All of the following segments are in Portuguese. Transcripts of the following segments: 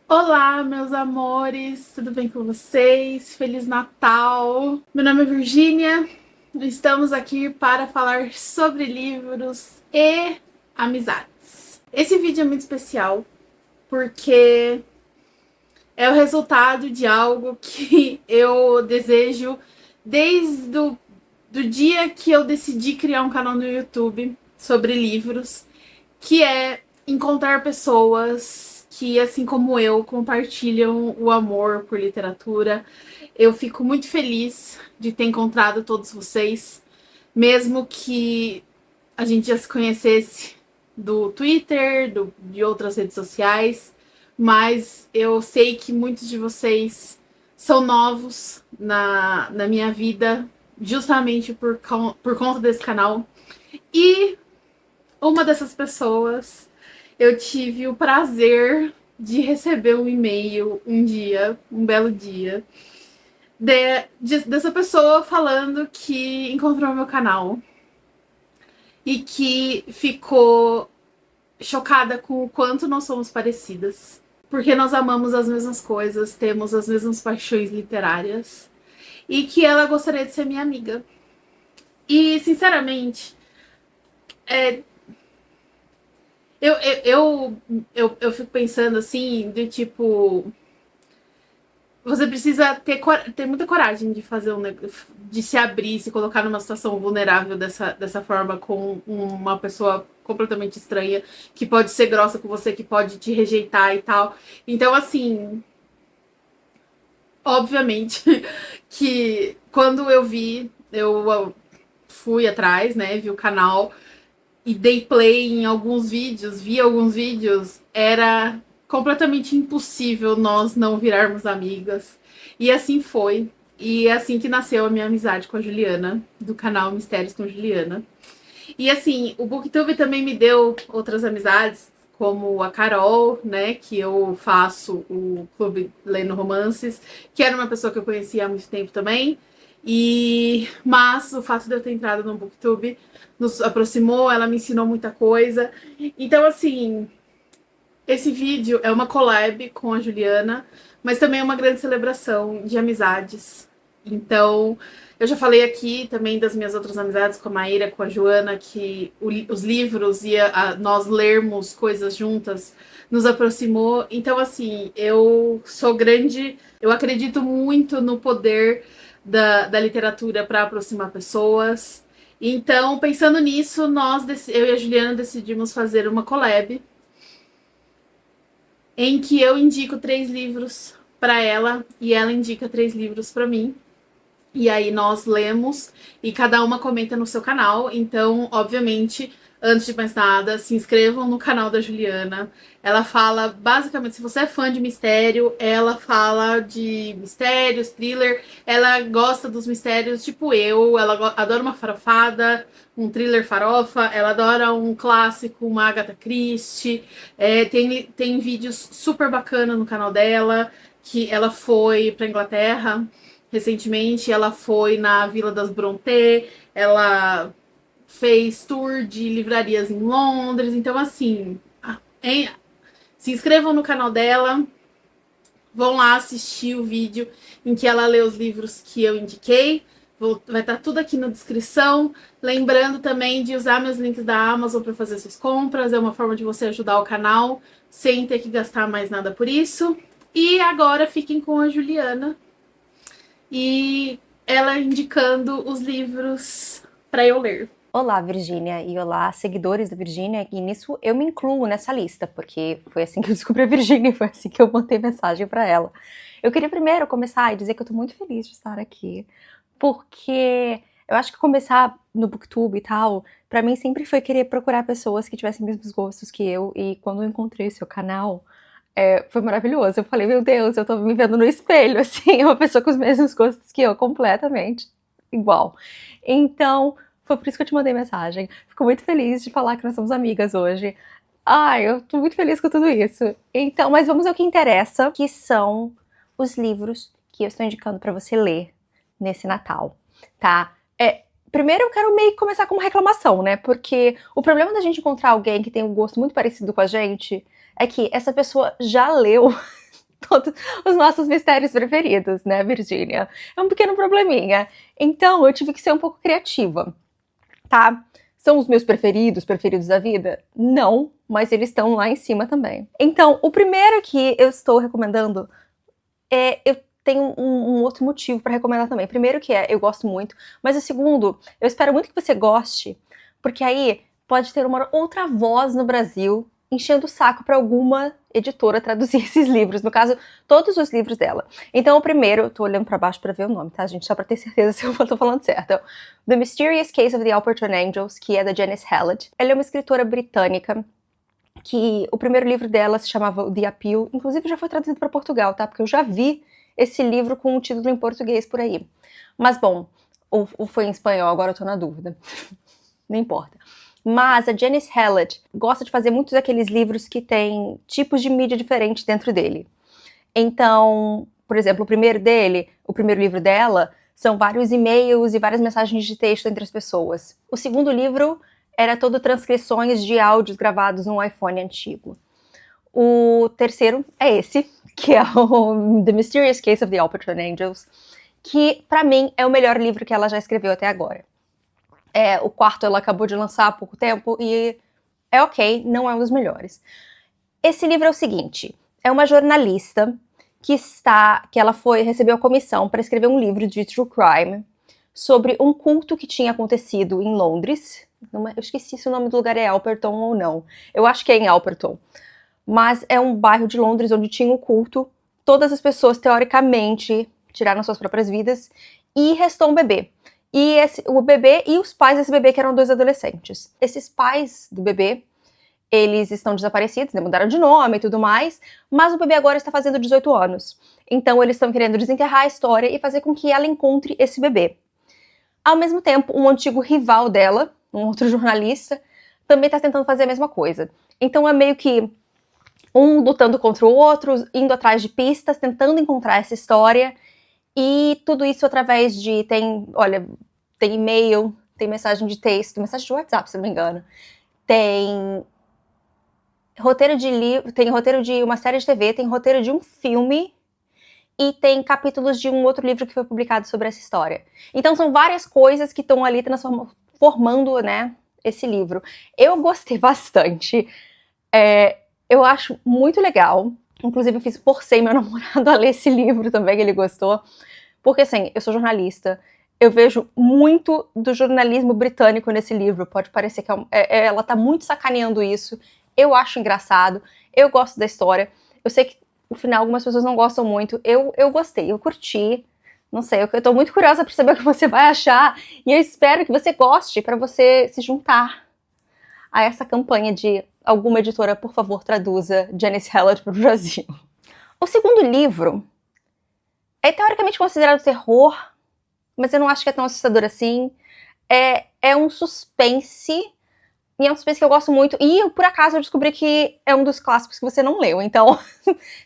Olá, meus amores, tudo bem com vocês? Feliz Natal! Meu nome é Virgínia, estamos aqui para falar sobre livros e amizades. Esse vídeo é muito especial porque é o resultado de algo que eu desejo desde do dia que eu decidi criar um canal no YouTube sobre livros, que é encontrar pessoas que, assim como eu, compartilham o amor por literatura. Eu fico muito feliz de ter encontrado todos vocês, mesmo que a gente já se conhecesse do Twitter, de outras redes sociais, mas eu sei que muitos de vocês são novos na minha vida, justamente por conta desse canal. E uma dessas pessoas, eu tive o prazer de receber um e-mail um dia, um belo dia, dessa pessoa falando que encontrou meu canal e que ficou chocada com o quanto nós somos parecidas. Porque nós amamos as mesmas coisas, temos as mesmas paixões literárias e que ela gostaria de ser minha amiga. E, sinceramente, é, eu fico pensando assim, de tipo, você precisa ter muita coragem de fazer de se abrir, se colocar numa situação vulnerável dessa forma com uma pessoa completamente estranha, que pode ser grossa com você, que pode te rejeitar e tal. Então, assim, obviamente que quando eu vi, eu fui atrás, né, vi o canal e dei play em alguns vídeos, vi alguns vídeos, era completamente impossível nós não virarmos amigas. E assim foi. E é assim que nasceu a minha amizade com a Juliana, do canal Mistérios com Juliana. E assim, o Booktube também me deu outras amizades, como a Carol, né, que eu faço o Clube Lendo Romances, que era uma pessoa que eu conhecia há muito tempo também. Mas o fato de eu ter entrado no Booktube nos aproximou, ela me ensinou muita coisa. Então, assim, esse vídeo é uma collab com a Juliana, mas também é uma grande celebração de amizades. Então, eu já falei aqui também das minhas outras amizades com a Maíra, com a Joana, que os livros e nós lermos coisas juntas nos aproximou. Então, assim, eu sou grande, eu acredito muito no poder da literatura para aproximar pessoas. Então, pensando nisso, eu e a Juliana decidimos fazer uma collab em que eu indico 3 livros para ela e ela indica 3 livros para mim. E aí nós lemos e cada uma comenta no seu canal. Então, obviamente, antes de mais nada, se inscrevam no canal da Juliana. Ela fala, basicamente, se você é fã de mistério, ela fala de mistérios, thriller. Ela gosta dos mistérios, tipo eu. Ela adora uma farofada, um thriller farofa. Ela adora um clássico, uma Agatha Christie. Tem vídeos super bacanas no canal dela, que ela foi pra Inglaterra recentemente, ela foi na Vila das Brontë, ela fez tour de livrarias em Londres. Então, assim, se inscrevam no canal dela, vão lá assistir o vídeo em que ela lê os livros que eu indiquei. Vai estar tudo aqui na descrição. Lembrando também de usar meus links da Amazon para fazer suas compras. É uma forma de você ajudar o canal sem ter que gastar mais nada por isso. E agora fiquem com a Juliana e ela indicando os livros para eu ler. Olá, Virgínia, e olá, seguidores da Virgínia, e nisso eu me incluo nessa lista, porque foi assim que eu descobri a Virgínia, foi assim que eu mandei mensagem para ela. Eu queria primeiro começar e dizer que eu tô muito feliz de estar aqui, porque eu acho que começar no Booktube e tal, pra mim sempre foi querer procurar pessoas que tivessem os mesmos gostos que eu, e quando eu encontrei seu canal, foi maravilhoso. Eu falei, meu Deus, eu tô me vendo no espelho, assim, uma pessoa com os mesmos gostos que eu, completamente igual. Então, foi por isso que eu te mandei mensagem. Fico muito feliz de falar que nós somos amigas hoje. Ai, eu tô muito feliz com tudo isso. Então, mas vamos ao que interessa, que são os livros que eu estou indicando pra você ler nesse Natal, tá? Primeiro eu quero meio que começar com uma reclamação, né? Porque o problema da gente encontrar alguém que tem um gosto muito parecido com a gente é que essa pessoa já leu todos os nossos mistérios preferidos, né, Virgínia? É um pequeno probleminha. Então, eu tive que ser um pouco criativa, tá? São os meus preferidos da vida? Não, mas eles estão lá em cima também. Então, o primeiro que eu estou recomendando eu tenho um outro motivo para recomendar também. Primeiro que eu gosto muito, mas o segundo, eu espero muito que você goste, porque aí pode ter uma outra voz no Brasil enchendo o saco para alguma editora traduzir esses livros, no caso, todos os livros dela. Então, o primeiro, eu tô olhando para baixo para ver o nome, tá, gente? Só para ter certeza se eu tô falando certo. Então, The Mysterious Case of the Alperton Angels, que é da Janice Hallett. Ela é uma escritora britânica, que o primeiro livro dela se chamava The Appeal, inclusive já foi traduzido para Portugal, tá? Porque eu já vi esse livro com o título em português por aí. Mas, bom, ou foi em espanhol, agora eu tô na dúvida. Não importa. Mas a Janice Hallett gosta de fazer muitos daqueles livros que têm tipos de mídia diferentes dentro dele. Então, por exemplo, o primeiro livro dela, são vários e-mails e várias mensagens de texto entre as pessoas. O segundo livro era todo transcrições de áudios gravados num iPhone antigo. O terceiro é esse, que é o The Mysterious Case of the Alperton Angels, que, pra mim, é o melhor livro que ela já escreveu até agora. O quarto ela acabou de lançar há pouco tempo e é ok, não é um dos melhores. Esse livro é o seguinte, é uma jornalista que ela recebeu a comissão para escrever um livro de true crime sobre um culto que tinha acontecido em Londres. Eu esqueci se o nome do lugar é Alperton ou não. Eu acho que é em Alperton. Mas é um bairro de Londres onde tinha um culto. Todas as pessoas, teoricamente, tiraram suas próprias vidas. E restou um bebê. E o bebê e os pais desse bebê, que eram 2 adolescentes. Esses pais do bebê, eles estão desaparecidos, né, mudaram de nome e tudo mais, mas o bebê agora está fazendo 18 anos. Então eles estão querendo desenterrar a história e fazer com que ela encontre esse bebê. Ao mesmo tempo, um antigo rival dela, um outro jornalista, também está tentando fazer a mesma coisa. Então é meio que um lutando contra o outro, indo atrás de pistas, tentando encontrar essa história. E tudo isso através de... Tem e-mail, tem mensagem de texto, mensagem de WhatsApp, se não me engano. Tem roteiro de livro, tem roteiro de uma série de TV, tem roteiro de um filme e tem capítulos de um outro livro que foi publicado sobre essa história. Então são várias coisas que estão ali formando, né, esse livro. Eu gostei bastante. Eu acho muito legal. Inclusive, forcei meu namorado a ler esse livro também, ele gostou. Porque, assim, eu sou jornalista, eu vejo muito do jornalismo britânico nesse livro. Pode parecer que ela tá muito sacaneando isso. Eu acho engraçado, eu gosto da história. Eu sei que, no final, algumas pessoas não gostam muito. Eu gostei, eu curti. Não sei, eu tô muito curiosa pra saber o que você vai achar. E eu espero que você goste, pra você se juntar a essa campanha de alguma editora, por favor, traduza Janice Hallett para o Brasil. O segundo livro é teoricamente considerado terror, mas eu não acho que é tão assustador assim. É um suspense, e é um suspense que eu gosto muito, e por acaso eu descobri que é um dos clássicos que você não leu, então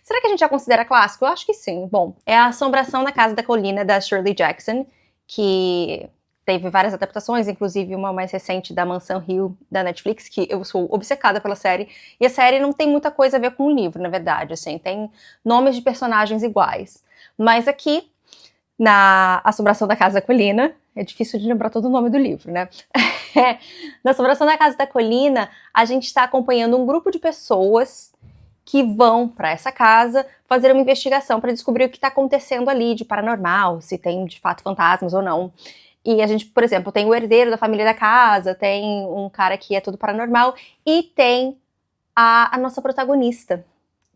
será que a gente já considera clássico? Eu acho que sim. Bom, é A Assombração da Casa da Colina, da Shirley Jackson, que teve várias adaptações, inclusive uma mais recente da Mansão Hill, da Netflix, que eu sou obcecada pela série. E a série não tem muita coisa a ver com o livro, na verdade, assim, tem nomes de personagens iguais. Mas aqui, na Assombração da Casa da Colina, é difícil de lembrar todo o nome do livro, né? Na Assombração da Casa da Colina, a gente está acompanhando um grupo de pessoas que vão para essa casa fazer uma investigação para descobrir o que está acontecendo ali de paranormal, se tem de fato fantasmas ou não. E a gente, por exemplo, tem o herdeiro da família da casa, tem um cara que é tudo paranormal, e tem a nossa protagonista,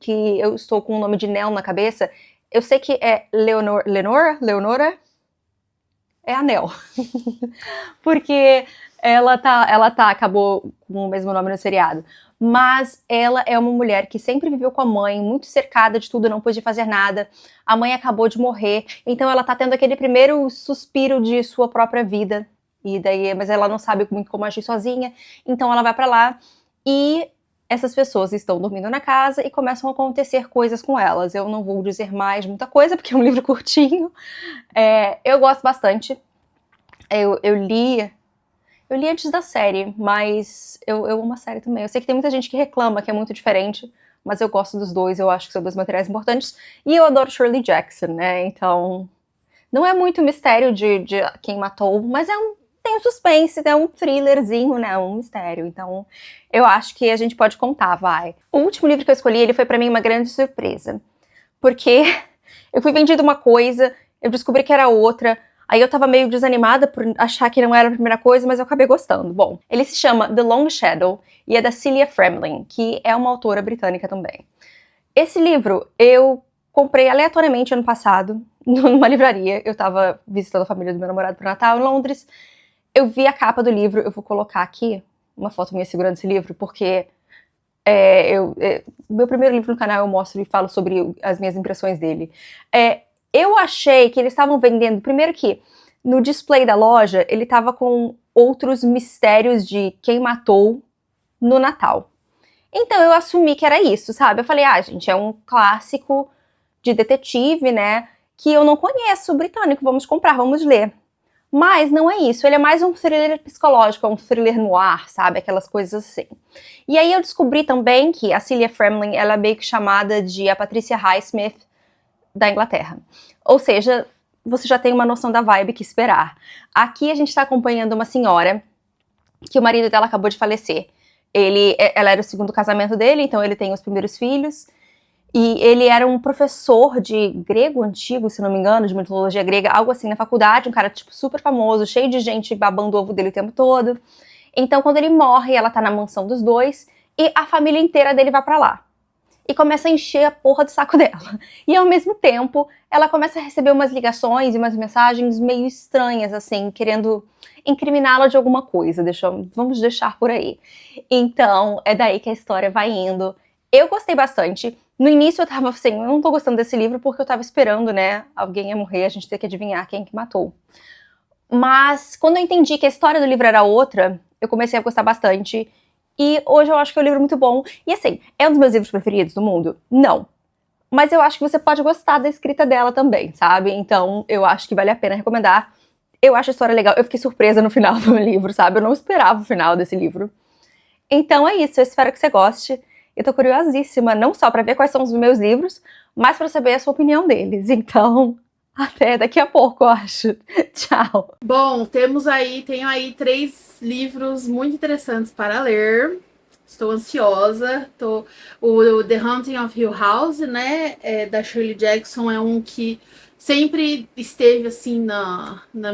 que eu estou com o nome de Nell na cabeça. Eu sei que é Leonora? É a Nell. Porque ela acabou com o mesmo nome no seriado. Mas ela é uma mulher que sempre viveu com a mãe, muito cercada de tudo, não pôde fazer nada. A mãe acabou de morrer, então ela tá tendo aquele primeiro suspiro de sua própria vida. Mas ela não sabe muito como agir sozinha, então ela vai pra lá e essas pessoas estão dormindo na casa e começam a acontecer coisas com elas. Eu não vou dizer mais muita coisa, porque é um livro curtinho. Eu gosto bastante. Eu li antes da série, mas eu amo a série também. Eu sei que tem muita gente que reclama que é muito diferente, mas eu gosto dos dois, eu acho que são dois materiais importantes, e eu adoro Shirley Jackson, né, então não é muito mistério de quem matou, mas tem um suspense, tem um thrillerzinho, né, um mistério, então eu acho que a gente pode contar, vai. O último livro que eu escolhi, ele foi pra mim uma grande surpresa, porque eu fui vendida uma coisa, eu descobri que era outra, aí eu tava meio desanimada por achar que não era a primeira coisa, mas eu acabei gostando. Bom, ele se chama The Long Shadow e é da Celia Fremling, que é uma autora britânica também. Esse livro eu comprei aleatoriamente ano passado, numa livraria. Eu tava visitando a família do meu namorado pro Natal em Londres. Eu vi a capa do livro, eu vou colocar aqui uma foto minha segurando esse livro, porque meu primeiro livro no canal eu mostro e falo sobre as minhas impressões dele. Eu achei que eles estavam vendendo, primeiro que no display da loja ele tava com outros mistérios de quem matou no Natal. Então eu assumi que era isso, sabe? Eu falei, gente, é um clássico de detetive, né? Que eu não conheço, britânico, vamos comprar, vamos ler. Mas não é isso, ele é mais um thriller psicológico, um thriller noir, sabe? Aquelas coisas assim. E aí eu descobri também que a Celia Fremling, ela é meio que chamada de a Patricia Highsmith da Inglaterra. Ou seja, você já tem uma noção da vibe que esperar. Aqui a gente está acompanhando uma senhora que o marido dela acabou de falecer. Ela era o segundo casamento dele, então ele tem os primeiros filhos. E ele era um professor de grego antigo, se não me engano, de mitologia grega, algo assim, na faculdade, um cara, tipo, super famoso, cheio de gente babando o ovo dele o tempo todo. Então, quando ele morre, ela tá na mansão dos dois, e a família inteira dele vai pra lá. E começa a encher a porra do saco dela. E, ao mesmo tempo, ela começa a receber umas ligações e umas mensagens meio estranhas, assim, querendo incriminá-la de alguma coisa. Vamos deixar por aí. Então, é daí que a história vai indo. Eu gostei bastante. No início eu tava assim, eu não tô gostando desse livro porque eu tava esperando, né, alguém ia morrer, a gente ter que adivinhar quem que matou. Mas quando eu entendi que a história do livro era outra, eu comecei a gostar bastante. E hoje eu acho que é um livro muito bom. E assim, é um dos meus livros preferidos do mundo? Não. Mas eu acho que você pode gostar da escrita dela também, sabe? Então eu acho que vale a pena recomendar. Eu acho a história legal. Eu fiquei surpresa no final do livro, sabe? Eu não esperava o final desse livro. Então é isso, eu espero que você goste. Eu tô curiosíssima, não só pra ver quais são os meus livros, mas pra saber a sua opinião deles. Então, até daqui a pouco, eu acho. Tchau. Bom, tenho aí 3 livros muito interessantes para ler. Estou ansiosa. O The Haunting of Hill House, né, da Shirley Jackson, é um que sempre esteve assim no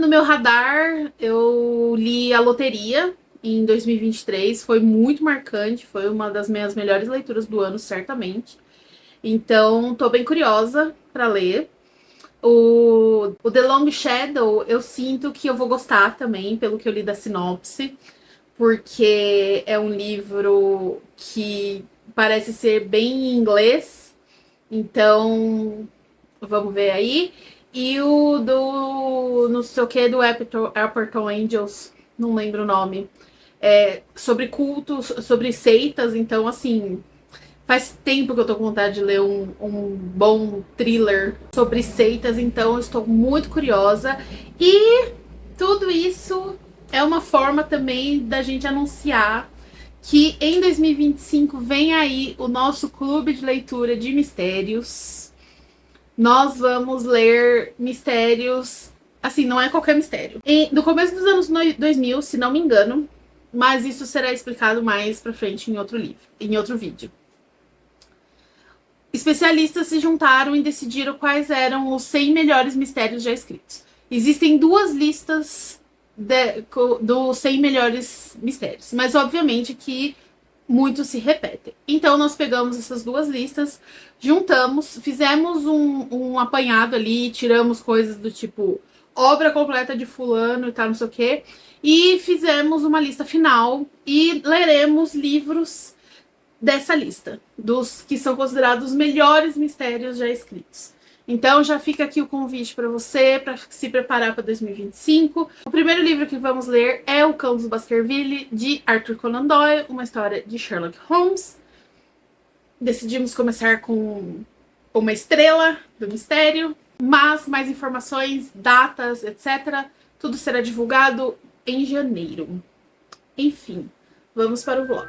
meu radar. Eu li A Loteria em 2023, foi muito marcante, foi uma das minhas melhores leituras do ano, certamente. Então, tô bem curiosa para ler. O The Long Shadow, eu sinto que eu vou gostar também, pelo que eu li da sinopse, porque é um livro que parece ser bem em inglês, então vamos ver aí. E o do não sei o que, do Apperton Angels, não lembro o nome, sobre cultos, sobre seitas, então assim, faz tempo que eu tô com vontade de ler um bom thriller sobre seitas, então eu estou muito curiosa. E tudo isso é uma forma também da gente anunciar que em 2025 vem aí o nosso clube de leitura de mistérios. Nós vamos ler mistérios, assim, não é qualquer mistério. No começo dos anos 2000, se não me engano, mas isso será explicado mais pra frente em outro livro, em outro vídeo. Especialistas se juntaram e decidiram quais eram os 100 melhores mistérios já escritos. Existem 2 listas dos 100 melhores mistérios, mas obviamente que muitos se repetem. Então nós pegamos essas 2 listas, juntamos, fizemos um apanhado ali, tiramos coisas do tipo obra completa de fulano e tal, não sei o quê, e fizemos uma lista final e leremos livros dessa lista, dos que são considerados os melhores mistérios já escritos. Então já fica aqui o convite para você, para se preparar para 2025. O primeiro livro que vamos ler é O Cão dos Baskerville, de Arthur Conan Doyle, uma história de Sherlock Holmes. Decidimos começar com uma estrela do mistério, mas mais informações, datas, etc., tudo será divulgado em janeiro. Enfim, vamos para o vlog.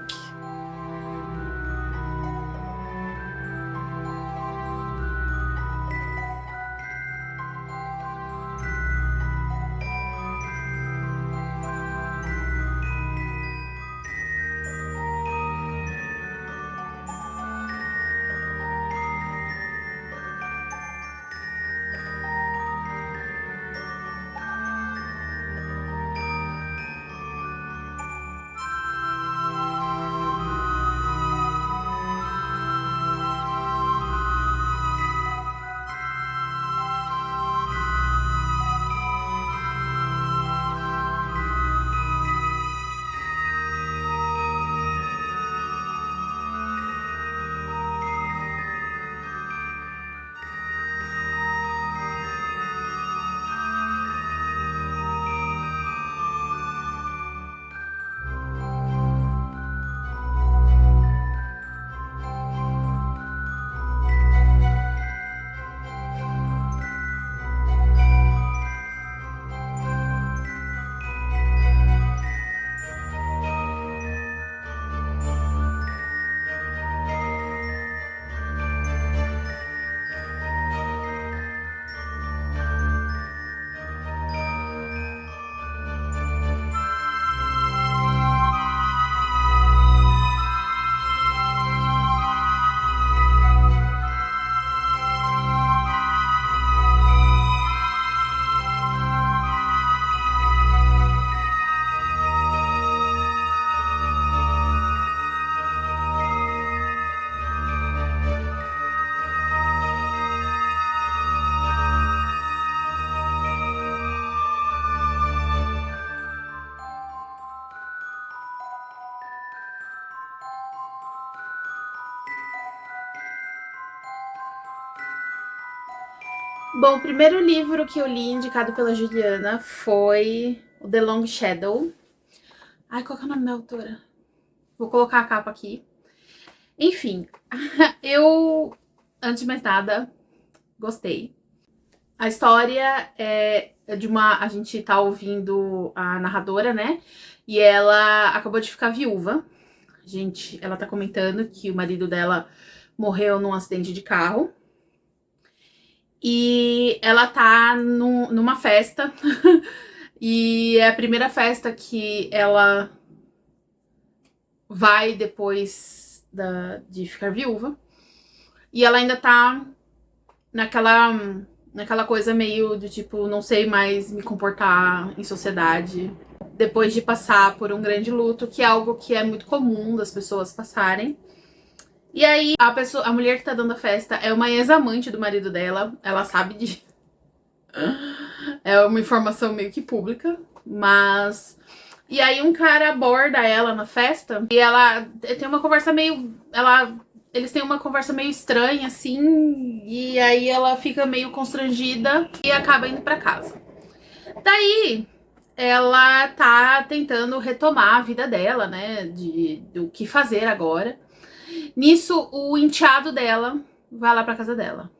Bom, o primeiro livro que eu li, indicado pela Juliana, foi o The Long Shadow. Ai, qual que é o nome da autora? Vou colocar a capa aqui. Enfim, eu, antes de mais nada, gostei. A história é de uma... A gente tá ouvindo a narradora, né? E ela acabou de ficar viúva. Ela tá comentando que o marido dela morreu num acidente de carro. E ela tá numa festa. E é a primeira festa que ela vai depois de ficar viúva. E ela ainda tá naquela coisa meio do tipo, não sei mais me comportar em sociedade. Depois de passar por um grande luto, que é algo que é muito comum das pessoas passarem. E aí, a mulher que tá dando a festa é uma ex-amante do marido dela. Ela sabe de... É uma informação meio que pública, mas... E aí um cara aborda ela na festa e ela tem uma conversa meio... Eles têm uma conversa meio estranha, assim, e aí ela fica meio constrangida e acaba indo pra casa. Daí, ela tá tentando retomar a vida dela, né, do que fazer agora. Nisso, o enteado dela vai lá pra casa dela.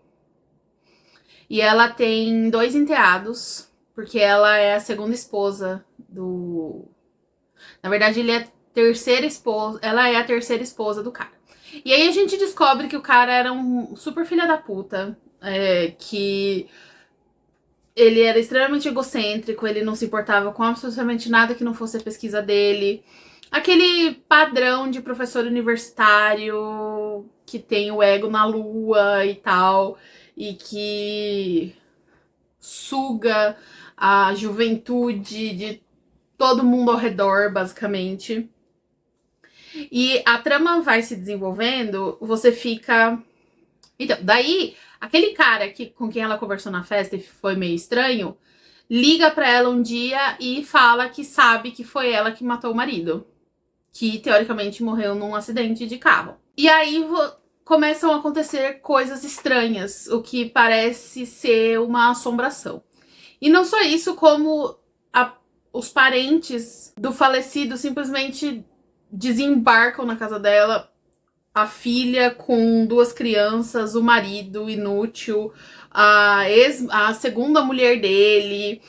E ela tem 2 enteados, porque ela é a segunda esposa do... Na verdade, ela é a terceira esposa do cara. E aí a gente descobre que o cara era um super filho da puta, que ele era extremamente egocêntrico, ele não se importava com absolutamente nada que não fosse a pesquisa dele. Aquele padrão de professor universitário que tem o ego na lua e tal, e que suga a juventude de todo mundo ao redor, basicamente. E a trama vai se desenvolvendo, você fica... Então, daí, aquele cara com quem ela conversou na festa e foi meio estranho, liga pra ela um dia e fala que sabe que foi ela que matou o marido, que teoricamente morreu num acidente de carro. E aí começam a acontecer coisas estranhas, o que parece ser uma assombração. E não só isso, como os parentes do falecido simplesmente desembarcam na casa dela, a filha com 2 crianças, o marido inútil, a segunda mulher dele,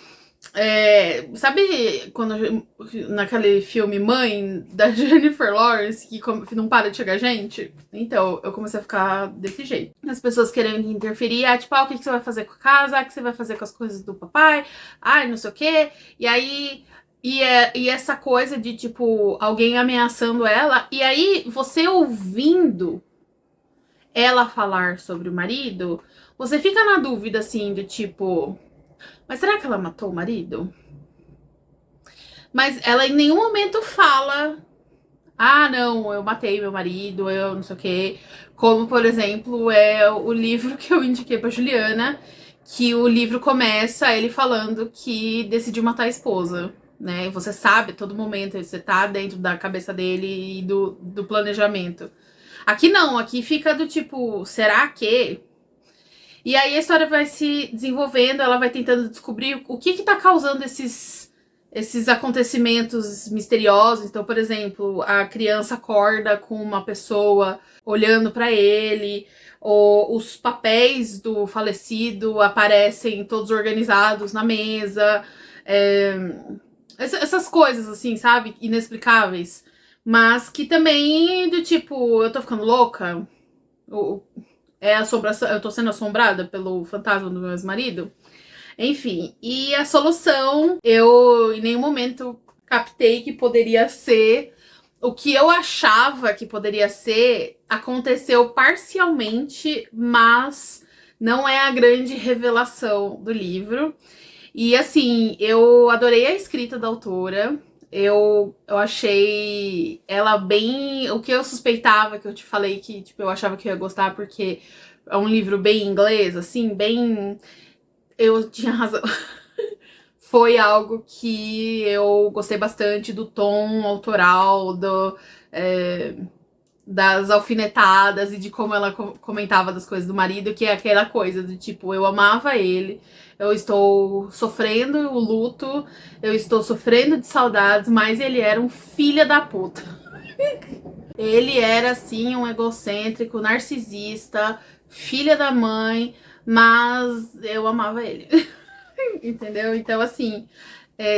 Sabe quando naquele filme Mãe, da Jennifer Lawrence, que não para de chegar gente? Então, eu comecei a ficar desse jeito. As pessoas querendo interferir, tipo, o que você vai fazer com a casa? O que você vai fazer com as coisas do papai? Ai, não sei o quê. E aí, e essa coisa de, tipo, alguém ameaçando ela. E aí, você ouvindo ela falar sobre o marido, você fica na dúvida, assim, de tipo, mas será que ela matou o marido? Mas ela em nenhum momento fala, ah, não, eu matei meu marido, eu não sei o quê. Como, por exemplo, é o livro que eu indiquei pra Juliana, que o livro começa ele falando que decidiu matar a esposa, né? E você sabe a todo momento, você tá dentro da cabeça dele e do planejamento. Aqui não, aqui fica do tipo, será que? E aí a história vai se desenvolvendo, ela vai tentando descobrir o que tá causando esses acontecimentos misteriosos. Então, por exemplo, a criança acorda com uma pessoa olhando para ele, ou os papéis do falecido aparecem todos organizados na mesa. É, essas coisas, assim, sabe? Inexplicáveis. Mas que também, do tipo, eu tô ficando louca? Assombração, eu tô sendo assombrada pelo fantasma do meu ex-marido? Enfim, e a solução, eu em nenhum momento captei que poderia ser o que eu achava que poderia ser, aconteceu parcialmente, mas não é a grande revelação do livro. E assim, eu adorei a escrita da autora. Eu achei ela bem. O que eu suspeitava, que eu te falei que tipo, eu achava que eu ia gostar, porque é um livro bem inglês, assim, bem. Eu tinha razão. Foi algo que eu gostei bastante do tom autoral, é, das alfinetadas e de como ela comentava das coisas do marido, que é aquela coisa do tipo, eu amava ele, eu estou sofrendo o luto, eu estou sofrendo de saudades, mas ele era um filho da puta. Ele era, assim, um egocêntrico, narcisista, filha da mãe, mas eu amava ele. Entendeu? Então, assim,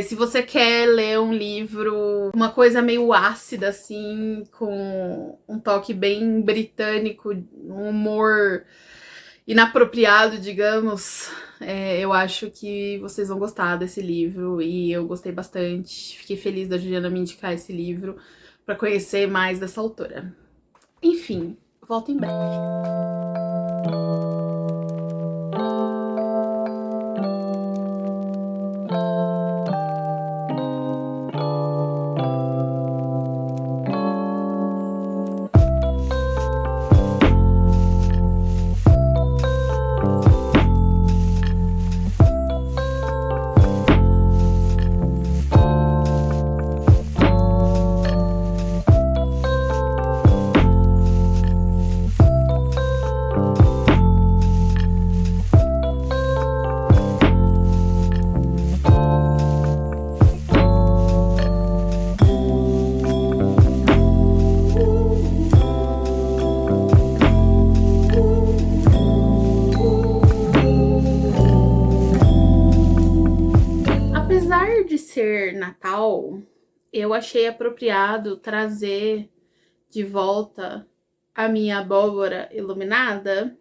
se você quer ler um livro, uma coisa meio ácida, assim, com um toque bem britânico, um humor inapropriado, digamos, eu acho que vocês vão gostar desse livro e eu gostei bastante. Fiquei feliz da Juliana me indicar esse livro para conhecer mais dessa autora. Enfim, volto em breve. Apesar de ser Natal, eu achei apropriado trazer de volta a minha abóbora iluminada,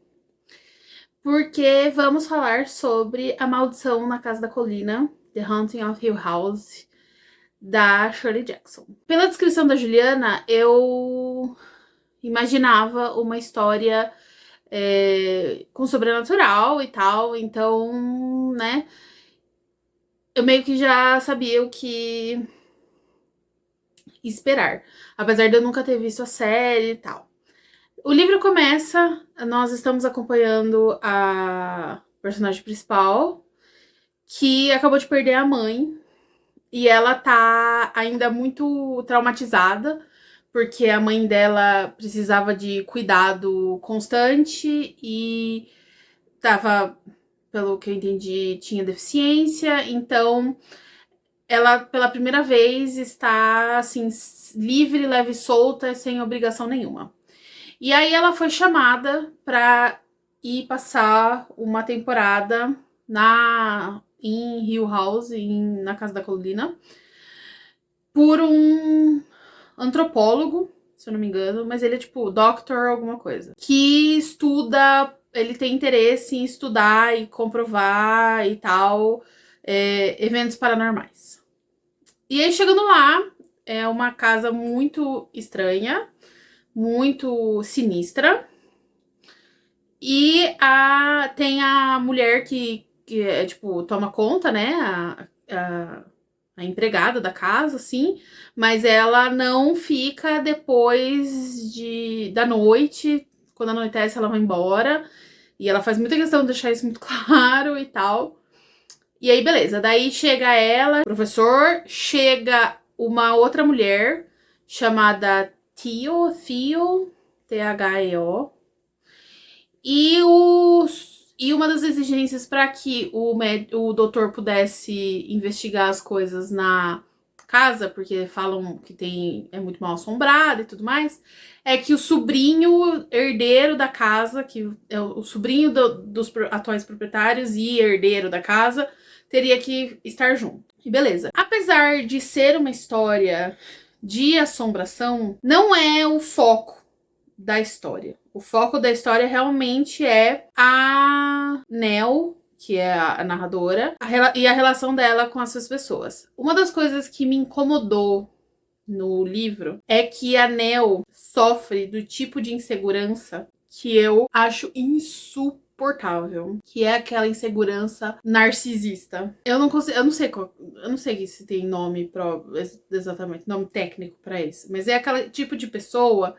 porque vamos falar sobre A Maldição na Casa da Colina, The Haunting of Hill House, da Shirley Jackson. Pela descrição da Juliana, eu imaginava uma história com sobrenatural e tal, então, né, eu meio que já sabia o que esperar, apesar de eu nunca ter visto a série e tal. O livro começa, nós estamos acompanhando a personagem principal, que acabou de perder a mãe, e ela tá ainda muito traumatizada, porque a mãe dela precisava de cuidado constante e tava, pelo que eu entendi, tinha deficiência, então ela, pela primeira vez, está, assim, livre, leve e solta, sem obrigação nenhuma. E aí ela foi chamada para ir passar uma temporada em Hill House, na Casa da Colina, por um antropólogo, se eu não me engano, mas ele é tipo doctor alguma coisa, que estuda, ele tem interesse em estudar e comprovar e tal, eventos paranormais. E aí, chegando lá, é uma casa muito estranha, muito sinistra, e tem a mulher que é, tipo, toma conta, né, a empregada da casa, assim, mas ela não fica depois da noite, quando anoitece ela vai embora, e ela faz muita questão de deixar isso muito claro e tal. E aí, beleza, daí chega ela, professor, chega uma outra mulher chamada Theo, Theo, e uma das exigências para que o doutor pudesse investigar as coisas na casa, porque falam que é muito mal assombrada e tudo mais, é que o sobrinho herdeiro da casa, que é o sobrinho dos atuais proprietários e herdeiro da casa, teria que estar junto. E beleza. Apesar de ser uma história de assombração, não é o foco da história. O foco da história realmente é a Nell, que é a narradora, e a relação dela com as suas pessoas. Uma das coisas que me incomodou no livro é que a Nell sofre do tipo de insegurança que eu acho insuportável, que é aquela insegurança narcisista. Eu não sei se tem nome exatamente, nome técnico para isso, mas é aquele tipo de pessoa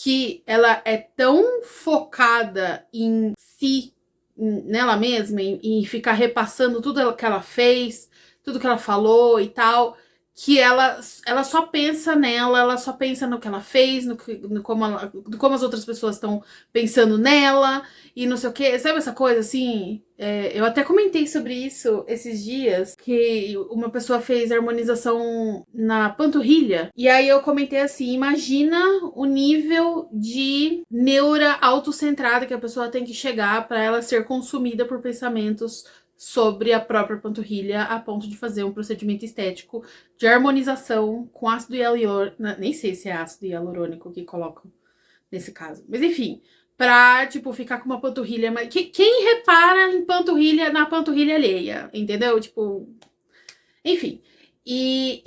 que ela é tão focada em si, nela mesma, em ficar repassando tudo que ela fez, tudo que ela falou e tal, que ela só pensa nela, ela só pensa no que ela fez, no como as outras pessoas estão pensando nela e não sei o que. Sabe essa coisa assim? Eu até comentei sobre isso esses dias, que uma pessoa fez harmonização na panturrilha, e aí eu comentei assim, imagina o nível de neura autocentrada que a pessoa tem que chegar para ela ser consumida por pensamentos sobre a própria panturrilha, a ponto de fazer um procedimento estético de harmonização com ácido hialurônico. Nem sei se é ácido hialurônico que colocam nesse caso. Mas enfim, pra, tipo, ficar com uma panturrilha... Quem repara em panturrilha na panturrilha alheia, entendeu? Tipo... Enfim. E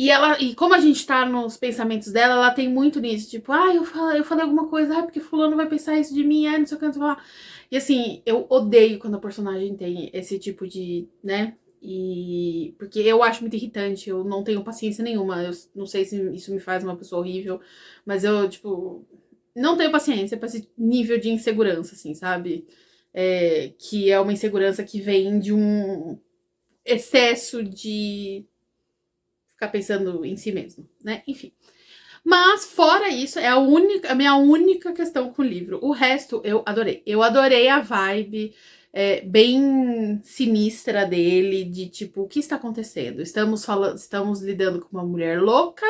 como a gente tá nos pensamentos dela, ela tem muito nisso. Tipo, eu falei alguma coisa, porque fulano vai pensar isso de mim, não sei o que, não sei o que lá. E assim, eu odeio quando a personagem tem esse tipo de, né? Porque eu acho muito irritante, eu não tenho paciência nenhuma. Eu não sei se isso me faz uma pessoa horrível, mas eu, tipo, não tenho paciência pra esse nível de insegurança, assim, sabe? Que é uma insegurança que vem de um excesso de ficar pensando em si mesmo, né? Enfim. Mas, fora isso, é a minha única questão com o livro. O resto eu adorei. Eu adorei a vibe bem sinistra dele, de tipo, o que está acontecendo? Estamos lidando com uma mulher louca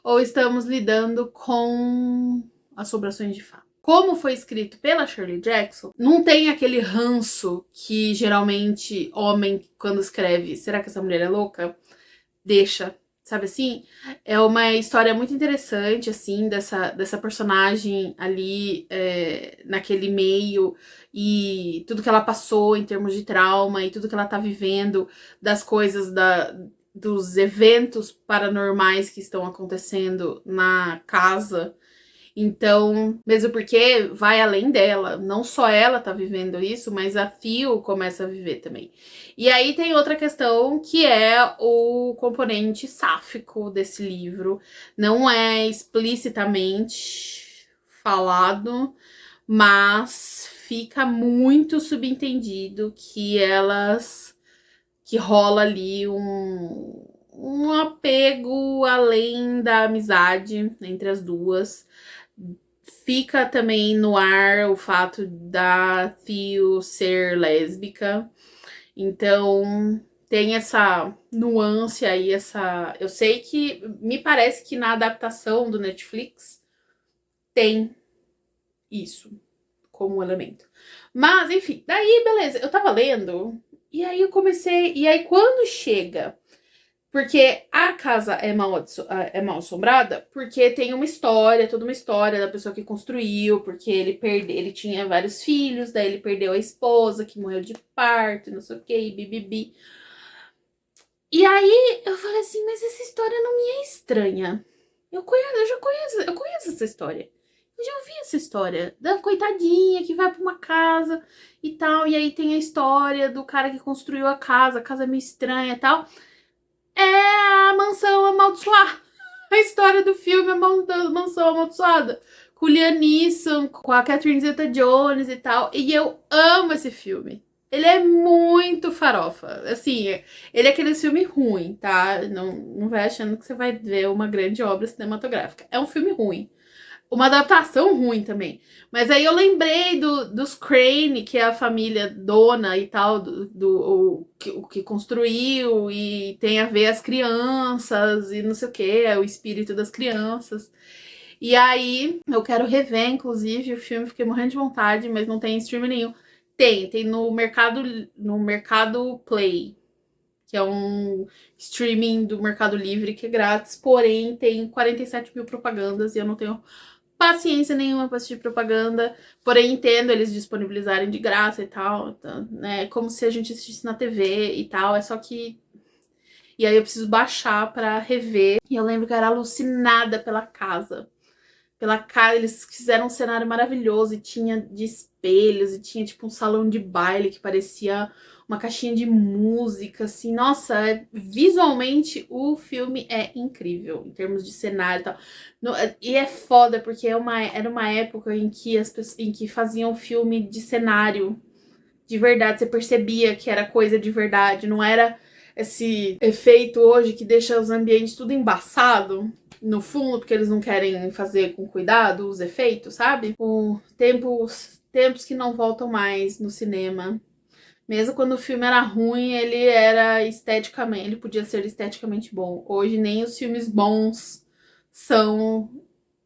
ou estamos lidando com assombrações de fato? Como foi escrito pela Shirley Jackson, não tem aquele ranço que geralmente homem, quando escreve, será que essa mulher é louca? Deixa, sabe assim? É uma história muito interessante, assim, dessa personagem ali naquele meio, e tudo que ela passou em termos de trauma, e tudo que ela tá vivendo, das coisas, dos eventos paranormais que estão acontecendo na casa. Então, mesmo porque vai além dela, não só ela tá vivendo isso, mas a Theo começa a viver também. E aí tem outra questão que é o componente sáfico desse livro. Não é explicitamente falado, mas fica muito subentendido que rola ali um apego além da amizade entre as duas. Fica também no ar o fato da Theo ser lésbica. Então, tem essa nuance aí, eu sei que me parece que na adaptação do Netflix tem isso como elemento. Mas, enfim, daí, beleza. Eu tava lendo E aí eu comecei. E aí quando chega. Porque a casa é mal assombrada, porque tem uma história, toda uma história da pessoa que construiu, porque ele tinha vários filhos, daí ele perdeu a esposa, que morreu de parto, não sei o que, bibibi. E aí eu falei assim, mas essa história não me é estranha. Eu conheço essa história. Eu já ouvi essa história da coitadinha que vai pra uma casa e tal, e aí tem a história do cara que construiu a casa é meio estranha e tal. É a mansão amaldiçoada. A história do filme é a mansão amaldiçoada. Com o Liam Neeson, com a Catherine Zeta-Jones e tal. E eu amo esse filme. Ele é muito farofa. Assim, ele é aquele filme ruim, tá? Não vai achando que você vai ver uma grande obra cinematográfica. É um filme ruim. Uma adaptação ruim também. Mas aí eu lembrei dos Crane, que é a família dona e tal, o que construiu, e tem a ver as crianças, e não sei o que, é o espírito das crianças. E aí, eu quero rever, inclusive, o filme, fiquei morrendo de vontade, mas não tem stream nenhum. Tem no Mercado Play, que é um streaming do Mercado Livre, que é grátis, porém tem 47 mil propagandas e eu não tenho paciência nenhuma pra assistir propaganda, porém entendo eles disponibilizarem de graça e tal, então, né? Como se a gente assistisse na TV e tal, é só que. E aí eu preciso baixar pra rever. E eu lembro que eu era alucinada pela casa. Pela casa, eles fizeram um cenário maravilhoso e tinha de espelhos e tinha tipo um salão de baile que parecia uma caixinha de música, assim. Nossa, visualmente o filme é incrível em termos de cenário e tal. E é foda porque era uma época em que em que faziam filme de cenário de verdade. Você percebia que era coisa de verdade, não era esse efeito hoje que deixa os ambientes tudo embaçado no fundo, porque eles não querem fazer com cuidado os efeitos, sabe? Tempos que não voltam mais no cinema. Mesmo quando o filme era ruim, ele podia ser esteticamente bom. Hoje nem os filmes bons são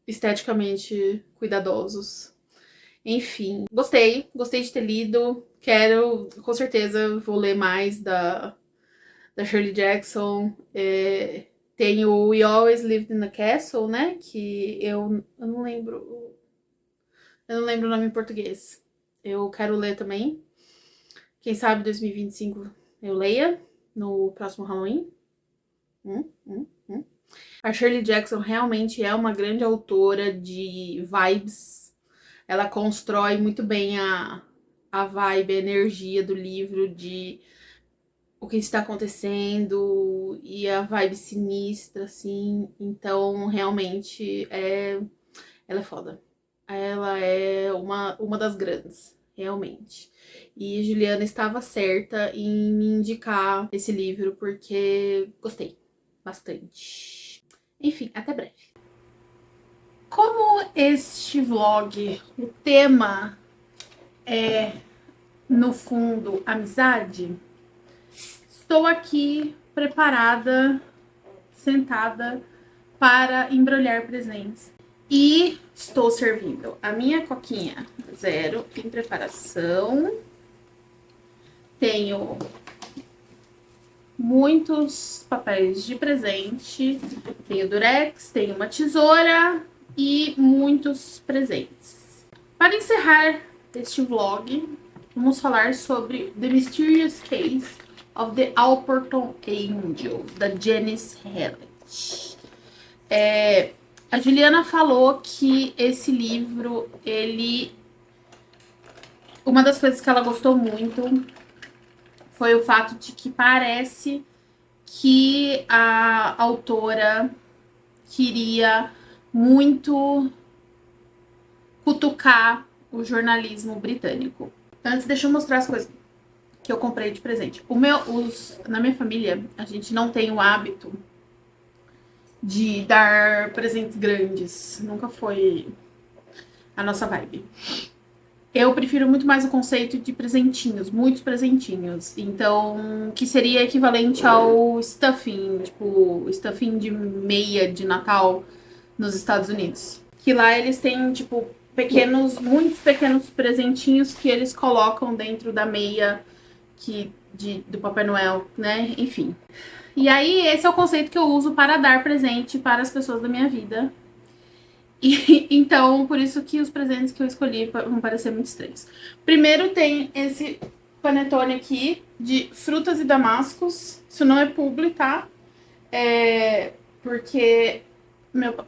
esteticamente cuidadosos. Enfim, gostei de ter lido. Com certeza, vou ler mais da Shirley Jackson. Tem o We Always Lived in a Castle, né? Que eu não lembro. Eu não lembro o nome em português. Eu quero ler também. Quem sabe 2025 eu leia no próximo Halloween. A Shirley Jackson realmente é uma grande autora de vibes. Ela constrói muito bem a vibe, a energia do livro, de o que está acontecendo e a vibe sinistra, assim. Então, realmente, ela é foda. Ela é uma das grandes, realmente. E Juliana estava certa em me indicar esse livro, porque gostei bastante. Enfim, até breve. Como este vlog, o tema é, no fundo, amizade, estou aqui preparada, sentada para embrulhar presentes. E estou servindo a minha coquinha zero em preparação. Tenho muitos papéis de presente. Tenho durex, tenho uma tesoura e muitos presentes. Para encerrar este vlog, vamos falar sobre The Mysterious Case of the Alperton Angel, da Janice Hallett. A Juliana falou que esse livro, uma das coisas que ela gostou muito foi o fato de que parece que a autora queria muito cutucar o jornalismo britânico. Antes, deixa eu mostrar as coisas que eu comprei de presente. Na minha família, a gente não tem o hábito de dar presentes grandes. Nunca foi a nossa vibe. Eu prefiro muito mais o conceito de presentinhos, muitos presentinhos. Então, que seria equivalente ao stuffing, tipo, stuffing de meia de Natal nos Estados Unidos. Que lá eles têm, tipo, muitos pequenos presentinhos que eles colocam dentro da meia, que do Papai Noel, né? Enfim. E aí, esse é o conceito que eu uso para dar presente para as pessoas da minha vida. E, então, por isso que os presentes que eu escolhi vão parecer muito estranhos. Primeiro tem esse panetone aqui de frutas e damascos. Isso não é publi, tá? Porque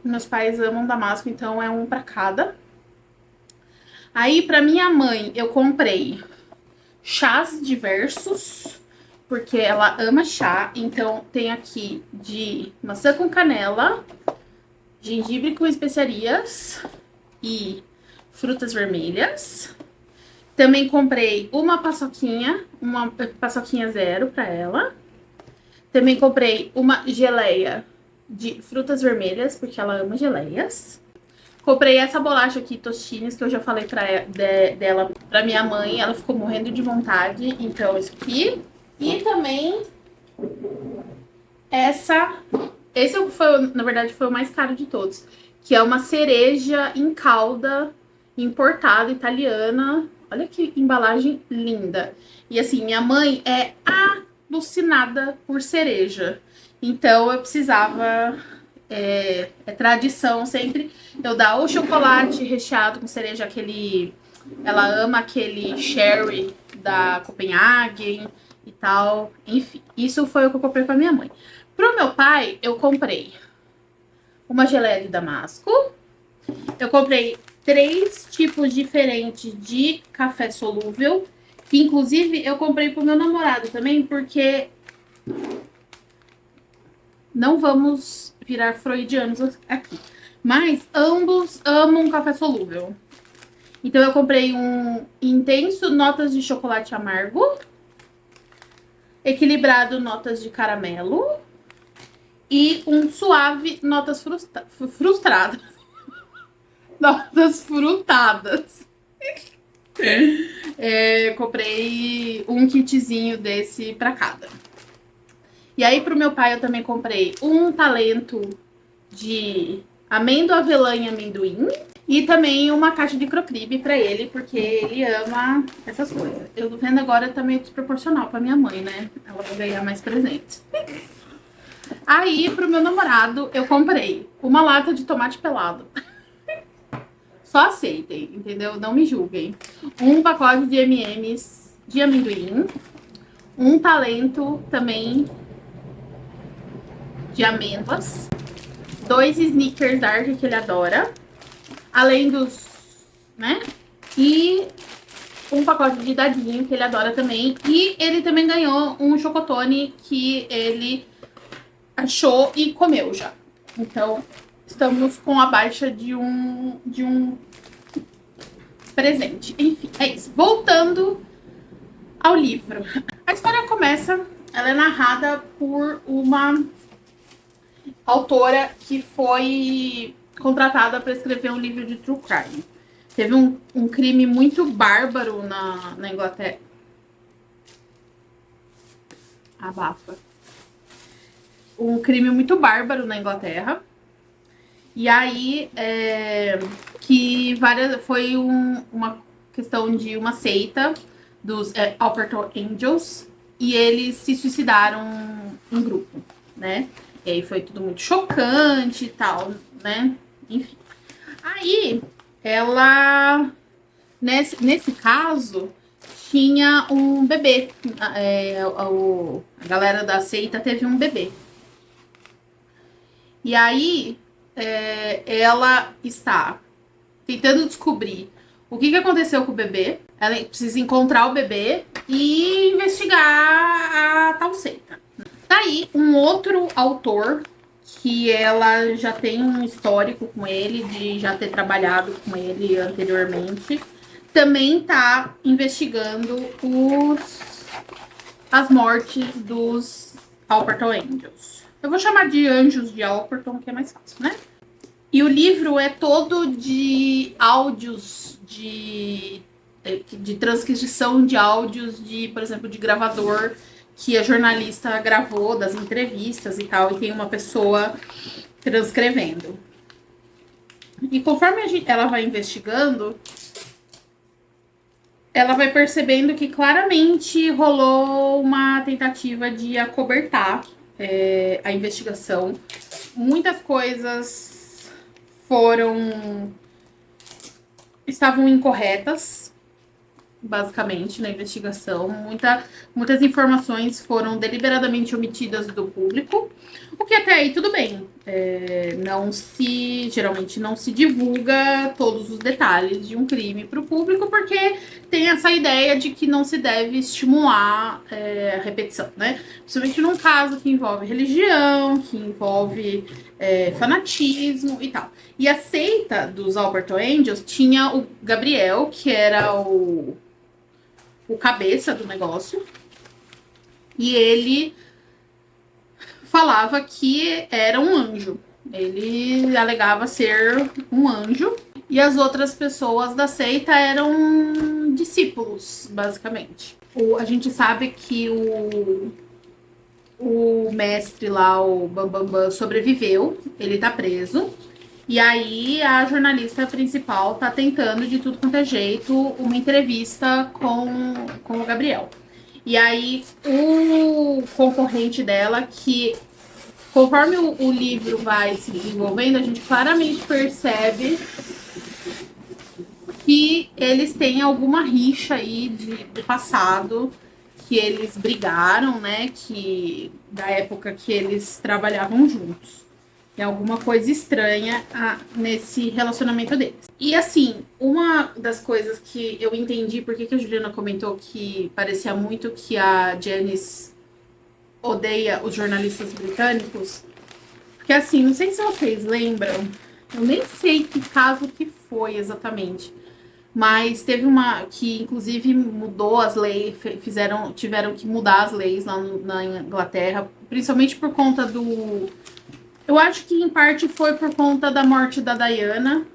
meus pais amam damasco, então é um para cada. Aí, para minha mãe, eu comprei chás diversos, porque ela ama chá. Então, tem aqui de maçã com canela, gengibre com especiarias e frutas vermelhas. Também comprei uma paçoquinha zero para ela. Também comprei uma geleia de frutas vermelhas, porque ela ama geleias. Comprei essa bolacha aqui, Tostines, que eu já falei dela pra minha mãe. Ela ficou morrendo de vontade, então isso aqui. E também esse foi, na verdade, foi o mais caro de todos, que é uma cereja em calda importada, italiana. Olha que embalagem linda. E assim, minha mãe é alucinada por cereja. Então eu precisava, é tradição sempre, eu dar o chocolate recheado com cereja, ela ama aquele sherry da Copenhagen e tal. Enfim, isso foi o que eu comprei pra minha mãe. Pro meu pai, eu comprei uma geleia de damasco. Eu comprei 3 tipos diferentes de café solúvel. Que inclusive eu comprei pro meu namorado também, porque não vamos virar freudianos aqui. Mas ambos amam café solúvel. Então eu comprei um intenso notas de chocolate amargo, equilibrado notas de caramelo e um suave notas frustradas. Notas frutadas. Comprei um kitzinho desse pra cada. E aí pro meu pai eu também comprei um talento de amêndoa, avelã e amendoim. E também uma caixa de crocrib pra ele, porque ele ama essas coisas. Eu tô vendo agora tá meio desproporcional pra minha mãe, né? Ela vai ganhar mais presentes. Aí pro meu namorado eu comprei uma lata de tomate pelado. Só aceitem, entendeu? Não me julguem. Um pacote de M&M's de amendoim. Um talento também de amêndoas. 2 Snickers Dark que ele adora. Além dos, né? E um pacote de dadinho que ele adora também. E ele também ganhou um chocotone que ele achou e comeu já. Então, estamos com a baixa de um presente. Enfim, é isso. Voltando ao livro. A história começa, ela é narrada por uma autora que foi contratada para escrever um livro de true crime. Teve um crime muito bárbaro na Inglaterra. Abafa. Um crime muito bárbaro na Inglaterra. E aí, foi uma questão de uma seita dos Alperton Angels, e eles se suicidaram em grupo, né? E aí foi tudo muito chocante e tal, né? Enfim. Aí, ela, nesse caso, tinha um bebê. A galera da seita teve um bebê. E aí, ela está tentando descobrir o que aconteceu com o bebê. Ela precisa encontrar o bebê e investigar a tal seita. Daí, um outro autor, que ela já tem um histórico com ele, de já ter trabalhado com ele anteriormente, também tá investigando as mortes dos Alperton Angels. Eu vou chamar de Anjos de Alperton, que é mais fácil, né? E o livro é todo de áudios, de transcrição de áudios, por exemplo, de gravador que a jornalista gravou, das entrevistas e tal, e tem uma pessoa transcrevendo. E conforme ela vai investigando, ela vai percebendo que claramente rolou uma tentativa de acobertar a investigação. Muitas coisas estavam incorretas, basicamente, na investigação. Muitas informações foram deliberadamente omitidas do público, o que até aí tudo bem. Geralmente não se divulga todos os detalhes de um crime para o público, porque tem essa ideia de que não se deve estimular a repetição, né? Principalmente num caso que envolve religião, que envolve fanatismo e tal. E a seita dos Alberto Angels tinha o Gabriel, que era o cabeça do negócio, e ele falava que era um anjo. Ele alegava ser um anjo, e as outras pessoas da seita eram discípulos, basicamente. A gente sabe que o mestre lá, o Bambambam, sobreviveu, ele tá preso. E aí a jornalista principal tá tentando de tudo quanto é jeito uma entrevista com o Gabriel. E aí o concorrente dela, que conforme o livro vai se desenvolvendo, a gente claramente percebe que eles têm alguma rixa aí do passado, que eles brigaram, né? Da época que eles trabalhavam juntos. Tem alguma coisa estranha nesse relacionamento deles. E assim, uma das coisas que eu entendi, porque que a Juliana comentou que parecia muito que a Janice odeia os jornalistas britânicos. Porque assim, não sei se vocês lembram, eu nem sei que caso que foi exatamente. Mas teve uma que, inclusive, mudou as leis, tiveram que mudar as leis lá na Inglaterra, principalmente por conta do... Eu acho que em parte foi por conta da morte da Diana,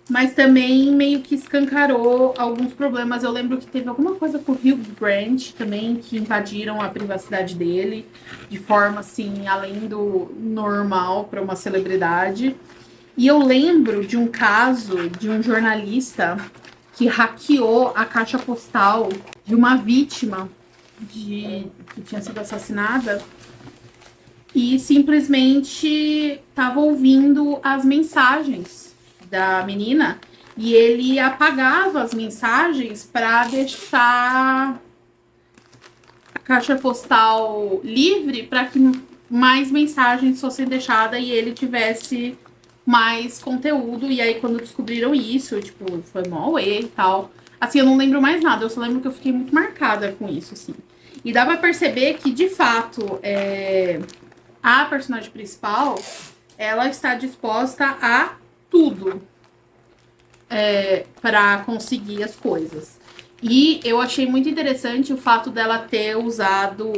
mas também meio que escancarou alguns problemas. Eu lembro que teve alguma coisa com o Hugh Grant também, que invadiram a privacidade dele, de forma, assim, além do normal para uma celebridade. E eu lembro de um caso de um jornalista que hackeou a caixa postal de uma vítima que tinha sido assassinada e simplesmente estava ouvindo as mensagens da menina e ele apagava as mensagens para deixar a caixa postal livre para que mais mensagens fossem deixadas e ele tivesse mais conteúdo. E aí, quando descobriram isso, tipo, foi mó auê e tal. Assim, eu não lembro mais nada. Eu só lembro que eu fiquei muito marcada com isso, assim. E dá pra perceber que, de fato, a personagem principal, ela está disposta a tudo para conseguir as coisas. E eu achei muito interessante o fato dela ter usado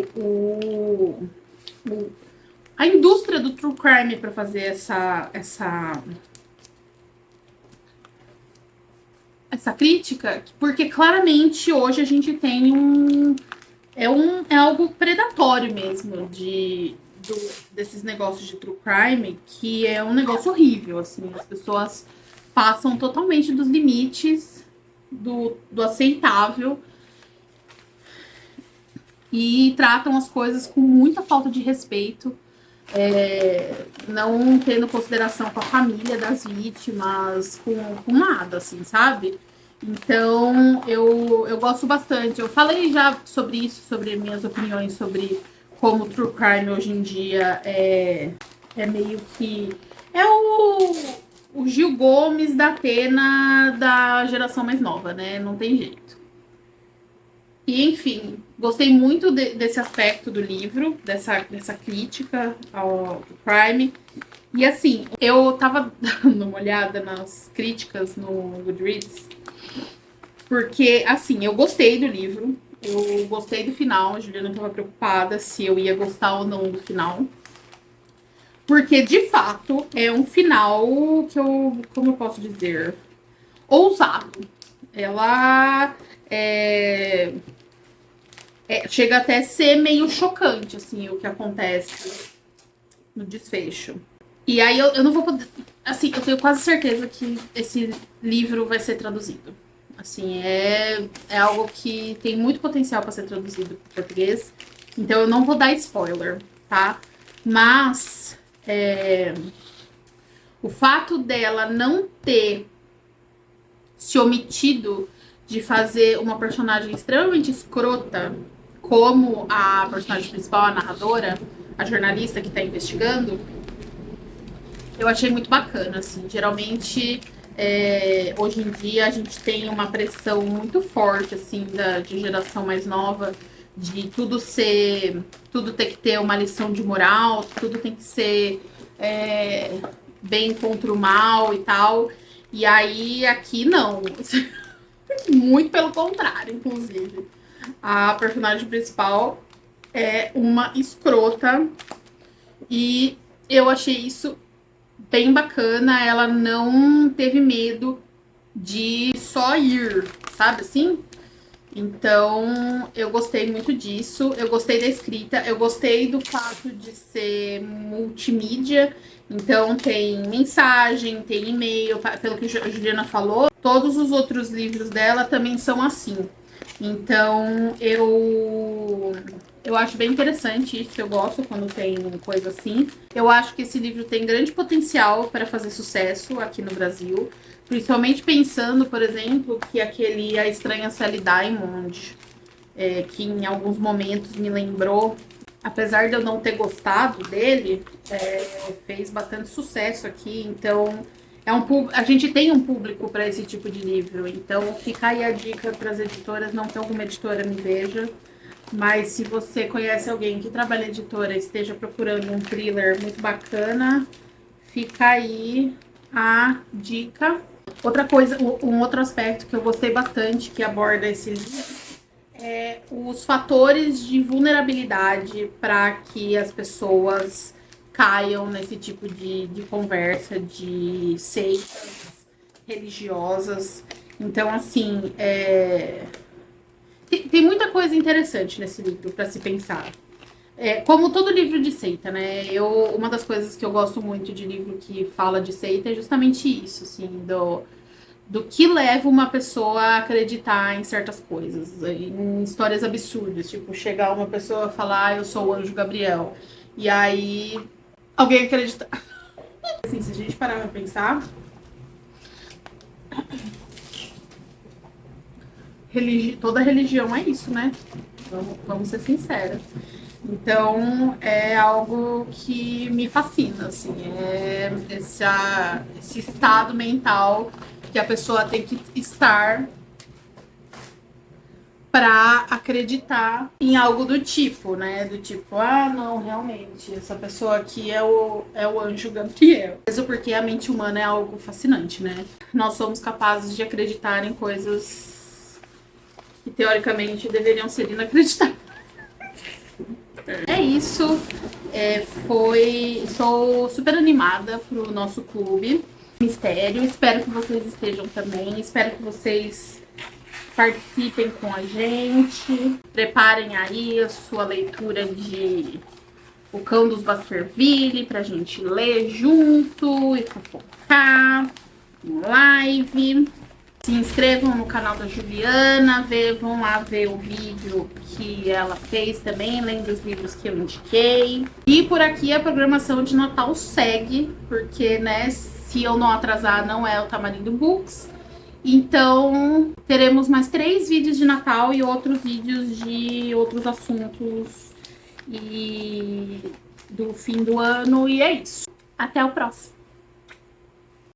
a indústria do true crime para fazer essa crítica, porque claramente hoje a gente tem é algo predatório mesmo desses negócios de true crime, que é um negócio horrível, assim, as pessoas passam totalmente dos limites do aceitável e tratam as coisas com muita falta de respeito. Não tendo consideração com a família das vítimas, com nada, assim, sabe? Então, eu gosto bastante. Eu falei já sobre isso, sobre minhas opiniões sobre como o true crime hoje em dia é meio que... É o Gil Gomes da Atena da geração mais nova, né? Não tem jeito. E, enfim, gostei muito desse aspecto do livro, dessa crítica ao crime. E, assim, eu tava dando uma olhada nas críticas no Goodreads, porque, assim, eu gostei do livro, eu gostei do final, a Juliana tava preocupada se eu ia gostar ou não do final. Porque, de fato, é um final que como eu posso dizer, ousado. Ela chega até a ser meio chocante, assim, o que acontece no desfecho. E aí eu não vou poder... Assim, eu tenho quase certeza que esse livro vai ser traduzido. Assim, é algo que tem muito potencial para ser traduzido para português. Então eu não vou dar spoiler, tá? Mas o fato dela não ter se omitido de fazer uma personagem extremamente escrota, como a personagem principal, a narradora, a jornalista que tá investigando, eu achei muito bacana, assim. Geralmente, hoje em dia, a gente tem uma pressão muito forte, assim, de geração mais nova, de tudo ter que ter uma lição de moral, tudo tem que ser bem contra o mal e tal. E aí, aqui não. Muito pelo contrário, inclusive. A personagem principal é uma escrota e eu achei isso bem bacana. Ela não teve medo de só ir, sabe assim? Então, eu gostei muito disso. Eu gostei da escrita. Eu gostei do fato de ser multimídia. Então, tem mensagem, tem e-mail. Pelo que a Juliana falou, todos os outros livros dela também são assim. Então, eu acho bem interessante isso. Eu gosto quando tem coisa assim. Eu acho que esse livro tem grande potencial para fazer sucesso aqui no Brasil. Principalmente pensando, por exemplo, que aquele A Estranha Sally Diamond, que em alguns momentos me lembrou, apesar de eu não ter gostado dele, fez bastante sucesso aqui. Então, a gente tem um público para esse tipo de livro. Então, fica aí a dica para as editoras. Não tem alguma editora me veja, mas se você conhece alguém que trabalha em editora e esteja procurando um thriller muito bacana, fica aí a dica. Outra coisa, um outro aspecto que eu gostei bastante que aborda esse livro é os fatores de vulnerabilidade para que as pessoas caiam nesse tipo de conversa de seitas religiosas. Então, assim, tem muita coisa interessante nesse livro para se pensar. Como todo livro de seita, né? Uma das coisas que eu gosto muito de livro que fala de seita é justamente isso, assim, do que leva uma pessoa a acreditar em certas coisas, em histórias absurdas, tipo, chegar uma pessoa e falar, eu sou o anjo Gabriel, e aí alguém acredita. Assim, se a gente parar pra pensar, toda religião é isso, né? Vamos ser sinceros. Então, é algo que me fascina, assim, esse estado mental que a pessoa tem que estar para acreditar em algo do tipo, né? Do tipo, não, realmente, essa pessoa aqui é o anjo Gabriel. Mesmo porque a mente humana é algo fascinante, né? Nós somos capazes de acreditar em coisas que, teoricamente, deveriam ser inacreditáveis. É isso. Estou super animada pro nosso clube Mistério. Espero que vocês estejam também. Espero que vocês participem com a gente. Preparem aí a sua leitura de O Cão dos Baskerville pra gente ler junto e fofocar em live. Se inscrevam no canal da Juliana, vão lá ver o vídeo que ela fez também, além dos livros que eu indiquei. E por aqui a programação de Natal segue, porque, né, se eu não atrasar, não é o Tamarindo Books. Então, teremos mais 3 vídeos de Natal e outros vídeos de outros assuntos e do fim do ano. E é isso. Até o próximo.